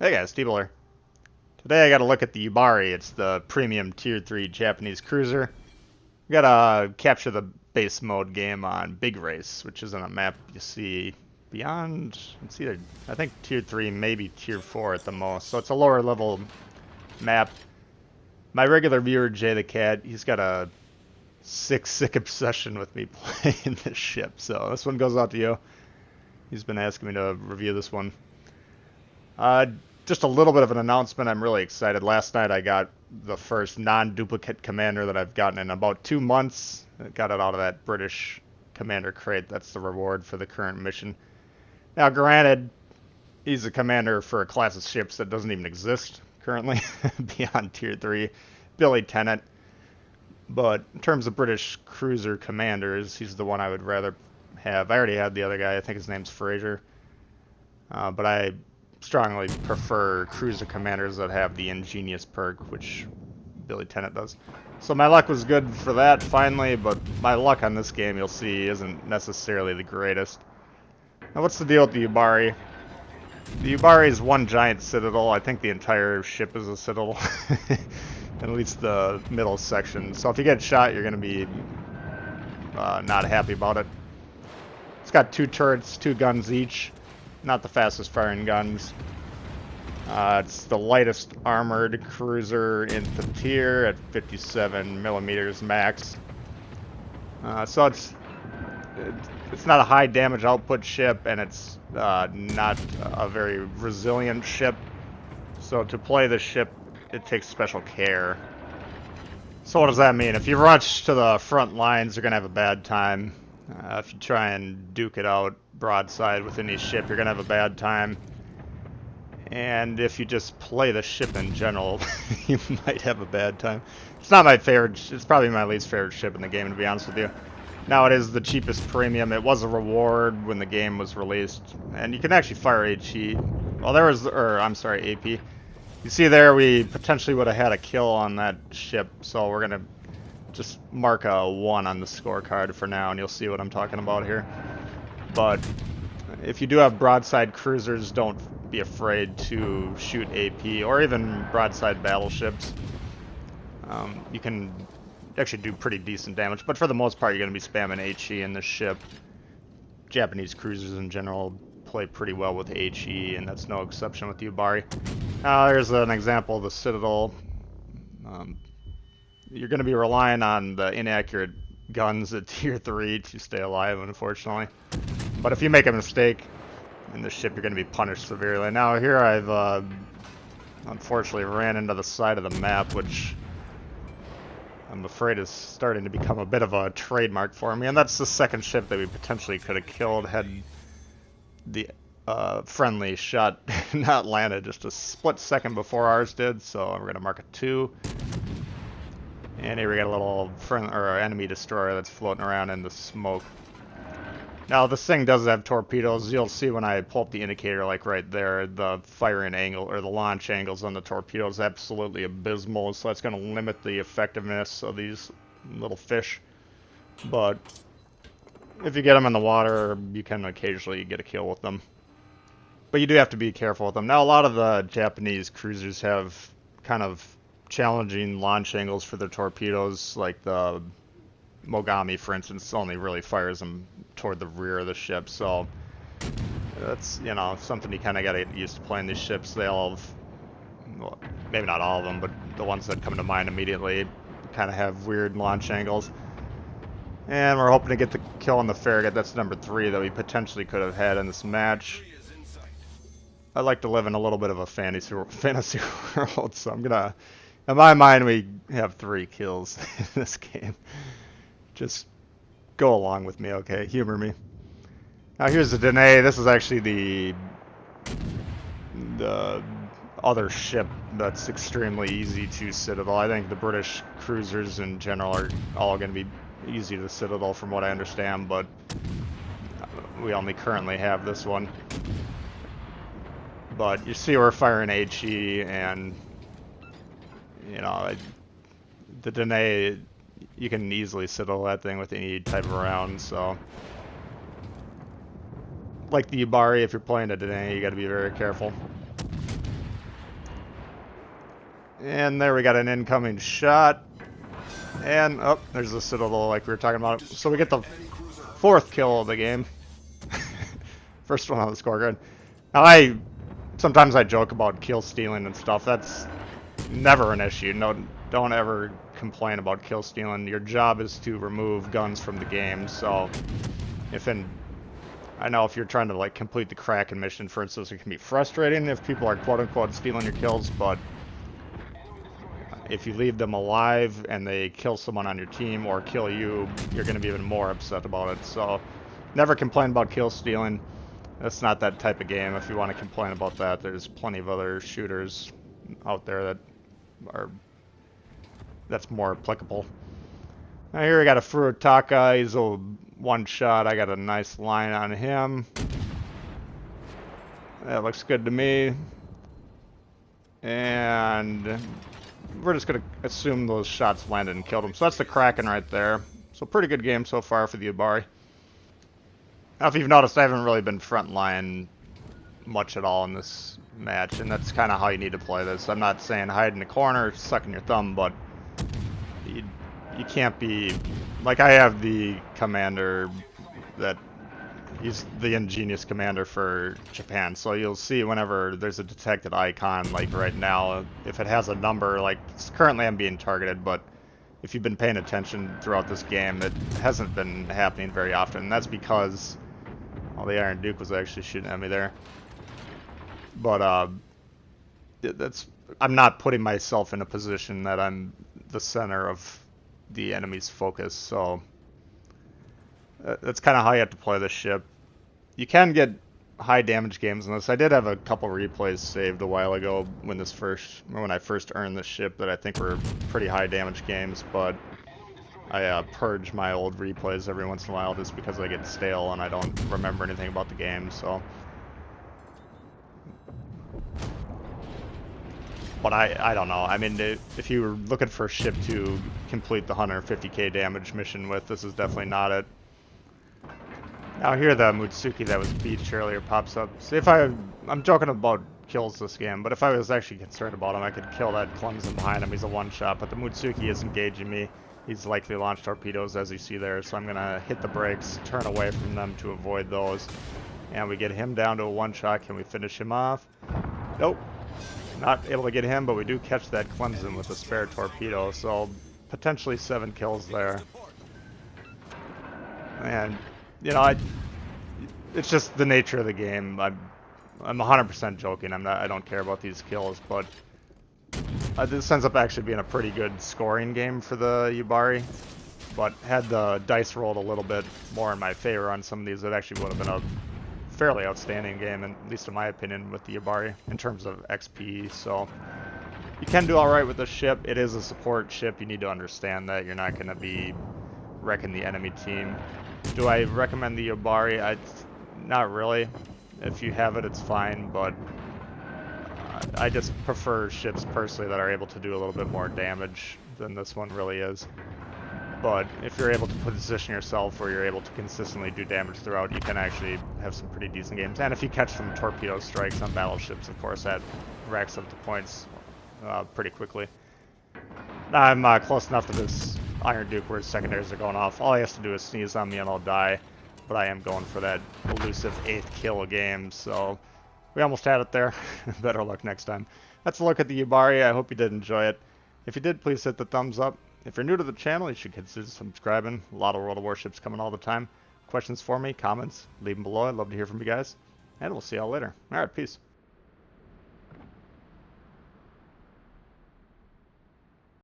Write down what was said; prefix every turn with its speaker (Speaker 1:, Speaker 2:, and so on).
Speaker 1: Hey guys, Steebler. Today I got to look at the Yubari. It's the premium tier 3 Japanese cruiser. We gotta capture the base mode game on Big Race, which is on a map you see beyond, it's either, I think tier 3, maybe tier 4 at the most. So it's a lower level map. My regular viewer, Jay the Cat, he's got a sick obsession with me playing this ship. So this one goes out to you. He's been asking me to review this one. Just a little bit of an announcement. I'm really excited. Last night I got the first non-duplicate commander that I've gotten in about 2 months. I got it out of that British commander crate. That's the reward for the current mission. Now, granted, he's a commander for a class of ships that doesn't even exist currently beyond tier 3, Billy Tennant. But in terms of British cruiser commanders, he's the one I would rather have. I already had the other guy. I think his name's Fraser. But I strongly prefer cruiser commanders that have the ingenious perk, which Billy Tennant does. So my luck was good for that finally, but my luck on this game, you'll see, isn't necessarily the greatest. Now what's the deal with the Yubari? The Yubari is one giant citadel. I think the entire ship is a citadel, at least the middle section. So if you get shot, you're going to be not happy about it. It's got 2 turrets, 2 guns each. Not the fastest firing guns. It's the lightest armored cruiser in the tier at 57 millimeters max. So it's not a high damage output ship, and it's not a very resilient ship. So to play the ship, it takes special care. So what does that mean? If you rush to the front lines, you're gonna have a bad time. If you try and duke it out broadside with any ship, you're gonna have a bad time. And if you just play the ship in general, you might have a bad time. It's not my favorite. It's probably my least favorite ship in the game, to be honest with you. Now it is the cheapest premium. It was a reward when the game was released, and you can actually fire HE. Well, there was, or I'm sorry, AP. You see there, we potentially would have had a kill on that ship, so we're gonna just mark a 1 on the scorecard for now, and you'll see what I'm talking about here. But if you do have broadside cruisers, don't be afraid to shoot AP or even broadside battleships. You can actually do pretty decent damage, but for the most part, you're going to be spamming HE in this ship. Japanese cruisers in general play pretty well with HE, and that's no exception with Yubari. Now, there's an example of the Citadel. You're going to be relying on the inaccurate guns at tier 3 to stay alive, unfortunately. But if you make a mistake in the ship, you're going to be punished severely. Now here I've unfortunately ran into the side of the map, which I'm afraid is starting to become a bit of a trademark for me. And that's the second ship that we potentially could have killed had the friendly shot not landed just a split second before ours did. So we're going to mark a 2. And here we got a little friend or enemy destroyer that's floating around in the smoke. Now this thing does have torpedoes. You'll see when I pull up the indicator, like right there, the firing angle or the launch angles on the torpedoes absolutely abysmal. So that's going to limit the effectiveness of these little fish. But if you get them in the water, you can occasionally get a kill with them. But you do have to be careful with them. Now a lot of the Japanese cruisers have kind of challenging launch angles for their torpedoes, like the Mogami, for instance, only really fires them toward the rear of the ship. So that's, you know, something you kind of got to get used to playing these ships. They all have, well, maybe not all of them, but the ones that come to mind immediately kind of have weird launch angles. And we're hoping to get the kill on the Farragut. That's number 3 that we potentially could have had in this match. I like to live in a little bit of a fantasy world, so I'm gonna, in my mind, we have 3 kills in this game. Just go along with me, okay? Humor me. Now here's the Danae. This is actually the other ship that's extremely easy to Citadel. I think the British cruisers in general are all going to be easy to Citadel from what I understand, but we only currently have this one. But you see we're firing HE, and you know, the Danae, you can easily Citadel that thing with any type of round, so like the Yubari, if you're playing a Danae, you got to be very careful. And there we got an incoming shot. And, oh, there's the Citadel like we were talking about. So we get the 4th kill of the game. First one on the scorecard. Now sometimes I joke about kill stealing and stuff. That's never an issue. No, don't ever complain about kill stealing. Your job is to remove guns from the game. So I know if you're trying to like complete the Kraken mission, for instance, it can be frustrating if people are quote unquote stealing your kills, but if you leave them alive and they kill someone on your team or kill you, you're going to be even more upset about it. So never complain about kill stealing. That's not that type of game. If you want to complain about that, there's plenty of other shooters out there that's more applicable. Now here we got a Furutaka. He's a one shot. I got a nice line on him. That looks good to me. And we're just going to assume those shots landed and killed him. So that's the Kraken right there. So pretty good game so far for the Yubari. Now if you've noticed, I haven't really been frontline much at all in this match, and that's kind of how you need to play this. I'm not saying hide in the corner, sucking your thumb, but you can't be... Like, I have the commander that... He's the ingenious commander for Japan, so you'll see whenever there's a detected icon, like right now, if it has a number, like currently I'm being targeted, but if you've been paying attention throughout this game, it hasn't been happening very often, and that's because, well, the Iron Duke was actually shooting at me there. But I'm not putting myself in a position that I'm the center of the enemy's focus, so that's kind of how you have to play this ship. You can get high damage games in this. I did have a couple replays saved a while ago when I first earned this ship that I think were pretty high damage games, but I purge my old replays every once in a while just because I get stale and I don't remember anything about the game. So, but I don't know. I mean, if you were looking for a ship to complete the 150k damage mission with, this is definitely not it. Now here the Mutsuki that was beached earlier pops up. See, I'm joking about kills this game, but if I was actually concerned about him, I could kill that Clemson behind him. He's a one-shot, but the Mutsuki is engaging me. He's likely launched torpedoes, as you see there, so I'm gonna hit the brakes, turn away from them to avoid those. And we get him down to a one-shot. Can we finish him off? Nope. Not able to get him, but we do catch that Clemson with a spare torpedo, so potentially 7 kills there. And you know, it's just the nature of the game. I'm 100% joking. I don't care about these kills, but this ends up actually being a pretty good scoring game for the Yubari. But had the dice rolled a little bit more in my favor on some of these, it actually would have been a fairly outstanding game, at least in my opinion, with the Yubari in terms of XP. So you can do all right with the ship. It is a support ship. You need to understand that you're not going to be wrecking the enemy team. Do I recommend the Yubari? Not really. If you have it, it's fine, but I just prefer ships personally that are able to do a little bit more damage than this one really is. But if you're able to position yourself where you're able to consistently do damage throughout, you can actually have some pretty decent games. And if you catch some torpedo strikes on battleships, of course, that racks up the points pretty quickly. I'm close enough to this Iron Duke where his secondaries are going off. All he has to do is sneeze on me and I'll die. But I am going for that elusive 8th kill a game, so we almost had it there. Better luck next time. That's a look at the Yubari. I hope you did enjoy it. If you did, please hit the thumbs up. If you're new to the channel, you should consider subscribing. A lot of World of Warships coming all the time. Questions for me, comments, leave them below. I'd love to hear from you guys. And we'll see y'all later. Alright, peace.